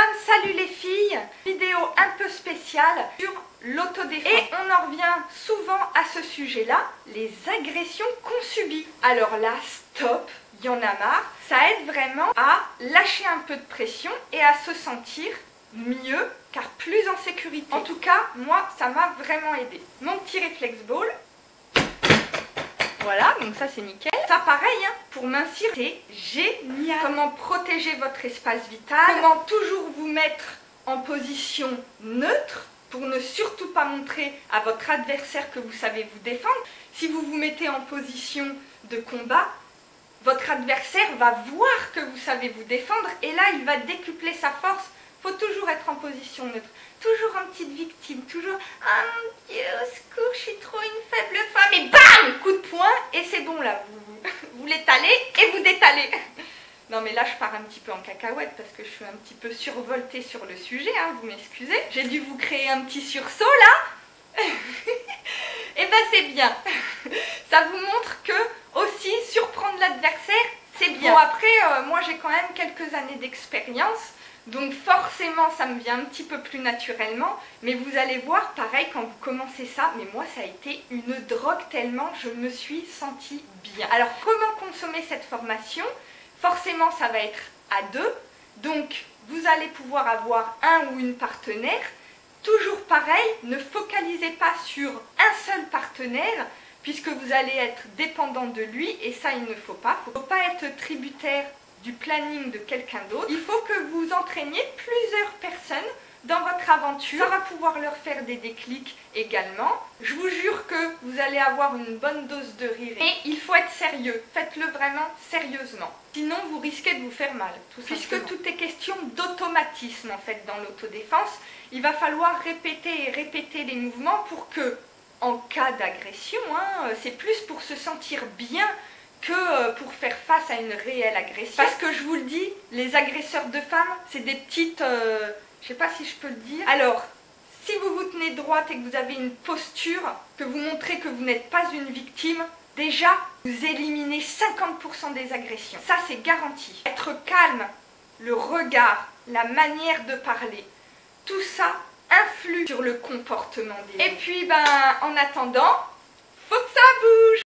femmes, salut les filles. Vidéo un peu spéciale sur l'autodéfense. Et on en revient souvent à ce sujet-là, les agressions qu'on subit. Alors là, stop, il y en a marre. Ça aide vraiment à lâcher un peu de pression et à se sentir mieux, car plus en sécurité. En tout cas, moi, ça m'a vraiment aidé. Mon petit réflexe ball. Voilà, donc ça c'est nickel. Ça pareil, hein, pour mincir, c'est génial. Comment protéger votre espace vital, comment toujours vous mettre en position neutre pour ne surtout pas montrer à votre adversaire que vous savez vous défendre. Si vous vous mettez en position de combat, votre adversaire va voir que vous savez vous défendre et là il va décupler sa force. Il faut toujours être en position neutre, toujours en petite victime, toujours « Ah mon Dieu, au secours, je suis trop une faible femme » et bam, coup de poing et c'est bon là, vous l'étalez et vous détalez. Non mais là je pars un petit peu en cacahuète parce que je suis un petit peu survoltée sur le sujet, hein, vous m'excusez. J'ai dû vous créer un petit sursaut là. Et ben c'est bien, ça vous montre que aussi surprendre l'adversaire c'est bien. Bon après moi j'ai quand même quelques années d'expérience. Donc forcément ça me vient un petit peu plus naturellement, mais vous allez voir, pareil, quand vous commencez ça, mais moi ça a été une drogue tellement je me suis sentie bien. Alors comment consommer cette formation? Forcément ça va être à deux, donc vous allez pouvoir avoir un ou une partenaire. Toujours pareil, ne focalisez pas sur un seul partenaire, puisque vous allez être dépendant de lui, et ça il ne faut pas. Il ne faut pas être tributaire du planning de quelqu'un d'autre. Il faut que vous entraîniez plusieurs personnes dans votre aventure. Ça va pouvoir leur faire des déclics également. Je vous jure que vous allez avoir une bonne dose de rire. Et il faut être sérieux. Faites-le vraiment sérieusement. Sinon, vous risquez de vous faire mal. Puisque tout est question d'automatisme en fait dans l'autodéfense. Il va falloir répéter et répéter les mouvements pour que, en cas d'agression, hein, c'est plus pour se sentir bien que pour faire face à une réelle agression. Parce que je vous le dis, les agresseurs de femmes, c'est des petites... je sais pas si je peux le dire. Alors, si vous vous tenez droite et que vous avez une posture, que vous montrez que vous n'êtes pas une victime, déjà, vous éliminez 50% des agressions. Ça, c'est garanti. Être calme, le regard, la manière de parler, tout ça influe sur le comportement des gens. Et puis, en attendant, faut que ça bouge.